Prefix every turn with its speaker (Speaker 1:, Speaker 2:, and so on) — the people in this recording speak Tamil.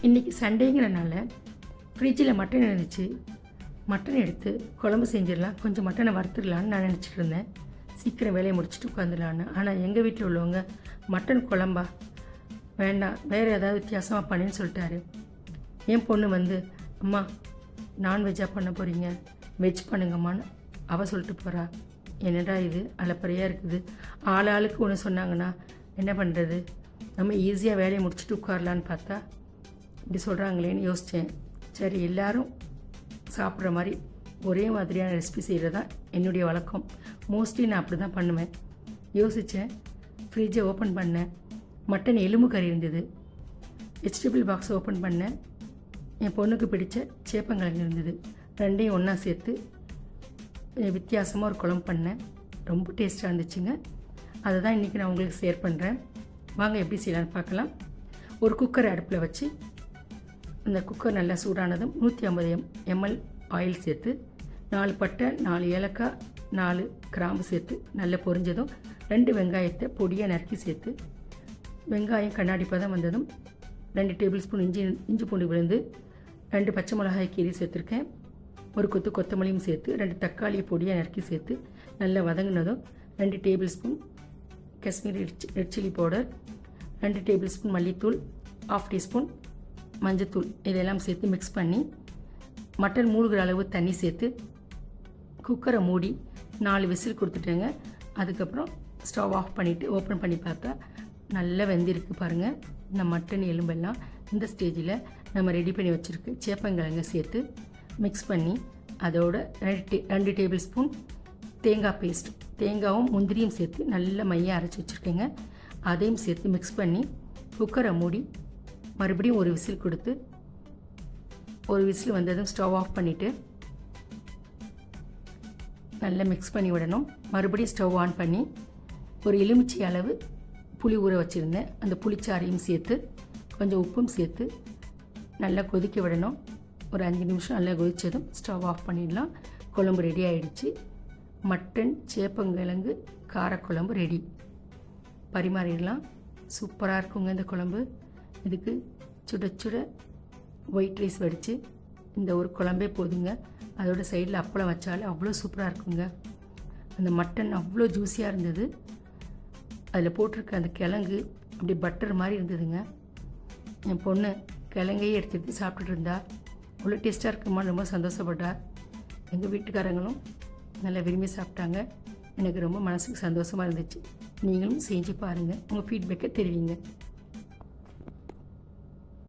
Speaker 1: இன்றைக்கி சண்டேங்கிறனால ஃப்ரிட்ஜில் மட்டன் இருந்துச்சு. மட்டன் எடுத்து குழம்பு செஞ்சிடலாம், கொஞ்சம் மட்டனை வறுத்துடலான்னு நான் நினச்சிட்டு இருந்தேன். சீக்கிரம் வேலையை முடிச்சுட்டு உட்காந்துடலான்னு. ஆனால் எங்கள் வீட்டில் உள்ளவங்க மட்டன் குழம்பா வேண்டாம், வேறு ஏதாவது வித்தியாசமாக பண்ணுன்னு சொல்லிட்டாரு. என் பொண்ணு வந்து, அம்மா நான்வெஜ்ஜாக பண்ண போகிறீங்க, வெஜ் பண்ணுங்கம்மான்னு அவள் சொல்லிட்டு போகிறா. என்னடா இது அலப்பறையாக இருக்குது. ஆளுக்கு ஒன்று சொன்னாங்கன்னா என்ன பண்ணுறது? நம்ம ஈஸியாக வேலையை முடிச்சுட்டு உட்காரலான்னு பார்த்தா இப்படி சொல்கிறாங்களேன்னு யோசித்தேன். சரி, எல்லோரும் சாப்பிட்ற மாதிரி ஒரே மாதிரியான ரெசிபி செய்கிறது தான் என்னுடைய வழக்கம். மோஸ்ட்லி நான் அப்படி தான் பண்ணுவேன். யோசித்தேன், ஃப்ரிட்ஜை ஓப்பன் பண்ணேன். மட்டன் எலும்பு கறி இருந்தது. வெஜிடபிள் பாக்ஸ் ஓப்பன் பண்ணேன். என் பொண்ணுக்கு பிடிச்ச சேப்பங்கிழங்கு இருந்தது. ரெண்டையும் ஒன்றா சேர்த்து வித்தியாசமாக ஒரு குழம்பு பண்ணேன். ரொம்ப டேஸ்ட்டாக இருந்துச்சுங்க. அதை தான் இன்றைக்கி நான் உங்களுக்கு ஷேர் பண்ணுறேன். வாங்க எப்படி செய்யலான்னு பார்க்கலாம். ஒரு குக்கரை அடுப்பில் வச்சு அந்த குக்கர் நல்லா சூடானதும் 150 ml ஆயில் சேர்த்து 4 பட்டை, 4 ஏலக்காய், 4 கிராம்பு சேர்த்து நல்லா பொரிஞ்சதும் 2 வெங்காயத்தை பொடியாக நறுக்கி சேர்த்து வெங்காயம் கண்ணாடி பதம் வந்ததும் 2 டேபிள் ஸ்பூன் இஞ்சி பூண்டு விழுந்து 2 பச்சை மிளகாய் கீரி சேர்த்துருக்கேன். ஒரு கொத்து கொத்தமல்லியும் சேர்த்து 2 தக்காளியை பொடியாக நறுக்கி சேர்த்து நல்லா வதங்கினதும் 2 table spoon Kashmiri red chilli powder, 2 table spoon மல்லித்தூள், 1/2 டீஸ்பூன் மஞ்சத்தூள் இதெல்லாம் சேர்த்து மிக்ஸ் பண்ணி மட்டன் மூழ்கிற அளவு தண்ணி சேர்த்து குக்கரை மூடி 4 விசில் கொடுத்துட்டேங்க. அதுக்கப்புறம் ஸ்டவ் ஆஃப் பண்ணிவிட்டு ஓப்பன் பண்ணி பார்த்தா நல்லா வெந்திருக்கு பாருங்கள். இந்த மட்டன் எலும்பெல்லாம் இந்த ஸ்டேஜில் நம்ம ரெடி பண்ணி வச்சுருக்கு சேப்பங்கிழங்க சேர்த்து மிக்ஸ் பண்ணி அதோட 2 டேபிள் ஸ்பூன் தேங்காய் பேஸ்ட், தேங்காயும் முந்திரியும் சேர்த்து நல்ல மையாக அரைச்சி வச்சுருக்கேங்க. அதையும் சேர்த்து மிக்ஸ் பண்ணி குக்கரை மூடி மறுபடியும் ஒரு விசில் கொடுத்து ஒரு விசில் வந்ததும் ஸ்டவ் ஆஃப் பண்ணிவிட்டு நல்லா மிக்ஸ் பண்ணி விடணும். மறுபடியும் ஸ்டவ் ஆன் பண்ணி ஒரு எலுமிச்சை அளவு புளி ஊற வச்சுருந்தேன். அந்த புளிச்சாறையும் சேர்த்து கொஞ்சம் உப்பும் சேர்த்து நல்லா கொதிக்க விடணும். ஒரு 5 நிமிஷம் நல்லா கொதித்ததும் ஸ்டவ் ஆஃப் பண்ணிடலாம். குழம்பு ரெடி ஆகிடுச்சு. மட்டன் சேப்பங்கிழங்கு காரக்குழம்பு ரெடி. பரிமாறிடலாம். சூப்பராக இருக்குங்க இந்த குழம்பு. இதுக்கு சுட சுட ஒயிட் ரைஸ் வடித்து இந்த ஒரு குழம்பே போதுங்க. அதோட சைடில் அப்பளம் வச்சாலே அவ்வளோ சூப்பராக இருக்குங்க. அந்த மட்டன் அவ்வளோ ஜூஸியாக இருந்தது. அதில் போட்டிருக்க அந்த கிழங்கு அப்படி பட்டர் மாதிரி இருந்ததுங்க. என் பொண்ணு கிழங்கையே எடுத்துகிட்டு சாப்பிட்டுட்டு இருந்தா. அவ்வளோ டேஸ்ட்டாக இருக்குமான்னு ரொம்ப சந்தோஷப்பட்டார். எங்கள் வீட்டுக்காரங்களும் நல்லா விரும்பி சாப்பிட்டாங்க. எனக்கு ரொம்ப மனசுக்கு சந்தோஷமாக இருந்துச்சு. நீங்களும் செஞ்சு பாருங்கள். உங்கள் ஃபீட்பேக்கை தெரிவிங்க.